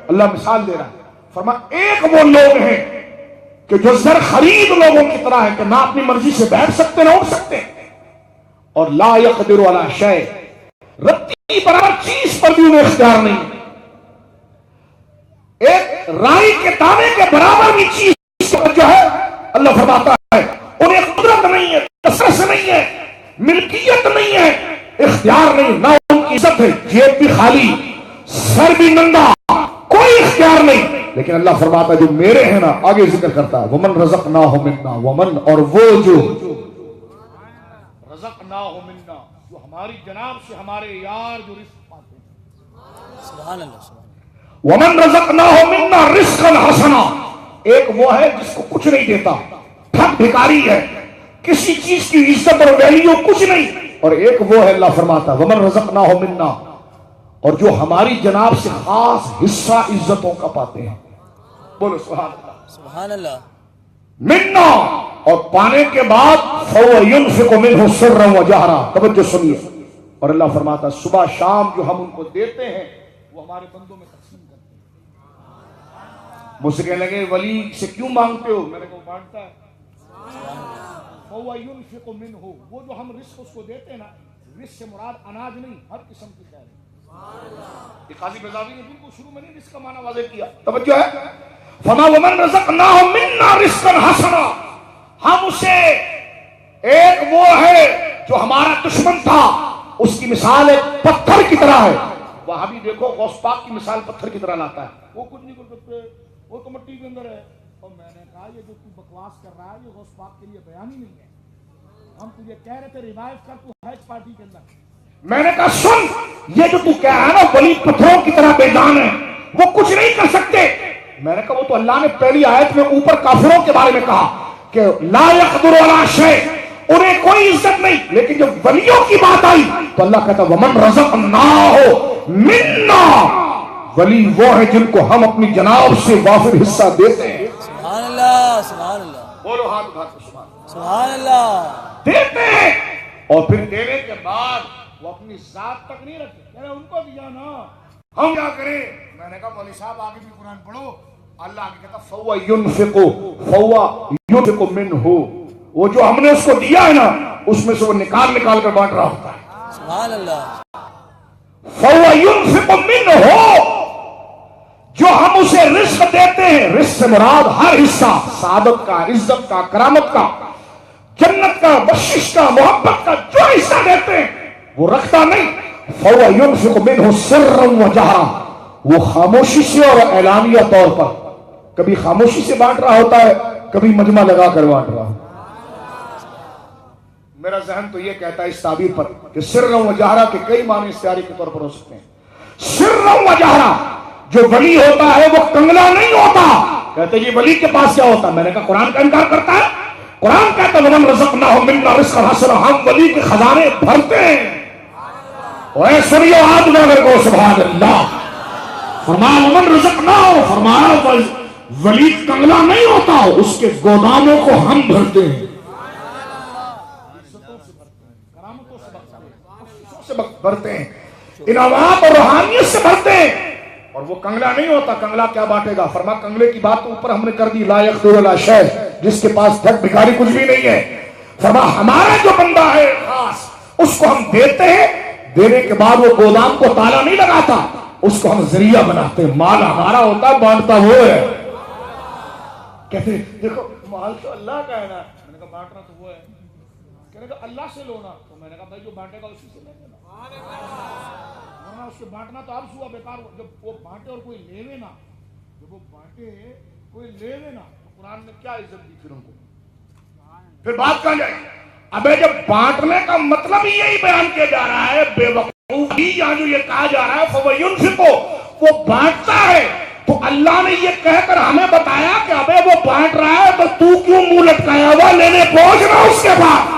اللہ مثال دے رہا ہے، فرمایا ایک وہ لوگ ہیں کہ جو زر خرید لوگوں کی طرح ہے کہ نہ اپنی مرضی سے بیٹھ سکتے نہ اٹھ سکتے، اور لا یقدر علی شیء، رتی برابر چیز پر بھی انہیں اختیار نہیں، ایک رائی کے دانے کے برابر بھی چیز پر جو ہے اللہ فرماتا ہے انہیں قدرت نہیں ہے، تصرف نہیں ہے، ملکیت نہیں ہے، اختیار نہیں، نہ ان کی عزت ہے، جیب بھی خالی، سر بھی ننگا، کوئی اختیار نہیں، لیکن اللہ فرماتا ہے جو میرے ہیں نا، آگے ذکر کرتا ہے ومن رزقناہ منا، ومن اور وہ جو رزقناہ منا، جو ہماری جناب سے ہمارے یار جو رزق پاتے ہیں، سبحان اللہ، ومن رزقناہ منا رزقا حسنا، ایک وہ ہے جس کو کچھ نہیں دیتا، ٹھگ بھکاری ہے، کسی چیز کی عزت اور ویلیو کچھ نہیں، اور ایک وہ ہے اللہ فرماتا ہے ومن رزقناہ منا، اور جو ہماری جناب سے خاص حصہ عزتوں کا پاتے ہیں، بولو سبحان اللہ، سبحان اللہ، منا، اور پانے کے بعد فَهُوَ يُنْفِقُ مِنْهُ سِرًّا وَجَهْرًا، توجہ سنیے، اور اللہ فرماتا ہے صبح شام جو ہم ان کو دیتے ہیں وہ ہمارے بندوں میں تقسیم کرتے ہیں۔ مجھ سے کہنے لگے ولی سے کیوں مانگتے ہو؟ میں نے کہا وہ مانگتا ہے، فَهُوَ يُنْفِقُ مِنْهُ، وہ جو ہم رزق اس کو دیتے ہیں نا، رزق سے مراد اناج نہیں، ہر قسم کی خیر ہے۔ یہ قاضی بیضاوی نے بالکل شروع میں نہیں رزق کا معنی واضح کیا، توجہ ہے، فما ومن رزقناہ منا رزقا حسنا، ہم اسے، ایک وہ ہے جو ہمارا دشمن تھا، اس کی مثال ایک پتھر کی طرح ہے، وہاں بھی دیکھو غوث پاک کی مثال پتھر کی طرح لاتا ہے، وہ کچھ نہیں کر سکتے، وہ تو مٹی کے اندر ہے، اور میں نے کہا یہ جو تو بکواس کر رہا ہے یہ غوث پاک کے لیے بیان ہی نہیں ہے، ہم تجھے کہہ رہے تھے ریوائو کر، تو ہے اس پارٹی کے اندر۔ میں نے کہا سن، یہ جو تو کہہ رہا ہے نا ولی پتھروں کی طرح بے جان ہے، وہ کچھ نہیں کر سکتے، میں نے کہا وہ تو اللہ نے پہلی آیت میں اوپر کافروں کے بارے میں کہا کہ لا یقدر علی شیء، انہیں کوئی عزت نہیں، لیکن جب ولیوں کی بات آئی تو اللہ کہتا ومن رزقناہ منا، ولی وہ ہے جن کو ہم اپنی جناب سے وافر حصہ دیتے ہیں، سبحان اللہ، سبحان اللہ، بولو ہاتھ اٹھا کے سبحان اللہ، سبحان اللہ، دیتے ہیں، اور پھر دینے کے بعد وہ اپنی ذات تک نہیں رکھتے، کہہ رہے ان کو دیا نا ہم کیا کریں، میں نے کہا مولوی صاحب آگے بھی قرآن پڑھو، اللہ آگے کہتا فَهُوَ يُنْفِقُ مِنْهُ، وہ جو ہم نے اس کو دیا ہے نا اس میں سے وہ نکال کر بانٹ رہا ہوتا ہے، سبحان اللہ، فَهُوَ يُنْفِقُ مِنْهُ، جو ہم اسے رزق دیتے ہیں، رزق سے مراد ہر حصہ، سعادت کا، عزت کا، کرامت کا، جنت کا، بخشش کا، محبت کا، جو حصہ دیتے ہیں وہ رکھتا نہیں، فَهُوَ يُنْفِقُ مِنْهُ سِرًّا وَجَهْرًا، وہ خاموشی سے اور اعلانیہ طور پر، کبھی خاموشی سے بانٹ رہا ہوتا ہے، کبھی مجمع لگا کر بانٹ رہا ہوتا ہے۔ میرا ذہن تو یہ کہتا ہے اس تعبیر پر کہ سِرًّا وَجَهْرًا کے کئی معنی اختیاری کے طور پر ہو سکتے ہیں۔ سِرًّا وَجَهْرًا، جو ولی ہوتا ہے وہ کنگلا نہیں ہوتا، کہتے جی ولی کے پاس کیا ہوتا ہے، میں نے کہا قرآن کا انکار کرتا ہے، قرآن کہتا ہے وَمَنْ رَزَقْنَاهُ مِنَّا رِزْقًا حَسَنًا، ہم ولی کے خزانے بھرتے ہیں، اے سنیو ہاتھ اٹھا کر کہو سبحان اللہ، فرمایا وَمَنْ رَزَقْنَاهُ، فرمایا ولی کنگلا نہیں ہوتا، اس کے گوداموں کو ہم بھرتے ہیں، سے بھرتے ہیں، انعامات اور روحانیت سے بھرتے ہیں، اور وہ کنگلا نہیں ہوتا۔ کنگلا کیا بانٹے گا؟ فرما کنگلے کی بات تو اوپر ہم نے کر دی، لا یقدر علی شیء، جس کے پاس ٹھگ بھکاری کچھ بھی نہیں ہے۔ فرما ہمارا جو بندہ ہے خاص، اس کو ہم دیتے ہیں، دینے کے بعد وہ گودام کو تالا نہیں لگاتا، اس کو ہم ذریعہ بناتے ہیں، مال ہمارا ہوتا ہے، بانٹتا وہ ہے۔ کہتے ہیں دیکھو مال تو اللہ کا ہے نا، میں نے کہا بانٹنا تو وہ ہے، کہنے کا اللہ سے لونا، تو میں نے کہا بھائی جو بانٹے گا اسی سے لے لینا، ورنہ اس کو بانٹنا تو اب ہوا بیکار، جب وہ بانٹے اور کوئی لے نا، جب وہ بانٹے کوئی لے نا، تو قرآن نے کیا عزت دی پھر ان کو، پھر بات کہاں جائے؟ ابے جب بانٹنے کا مطلب ہی یہی بیان کیا جا رہا ہے، بے وقوفی یہاں جو یہ کہا جا رہا ہے فَوَ يُنْفِقُ، وہ بانٹتا ہے، تو اللہ نے یہ کہہ کر ہمیں بتایا کہ ابے وہ بانٹ رہا ہے تو تو کیوں منہ لٹکایا ہوا، لینے پہنچنا اس کے بعد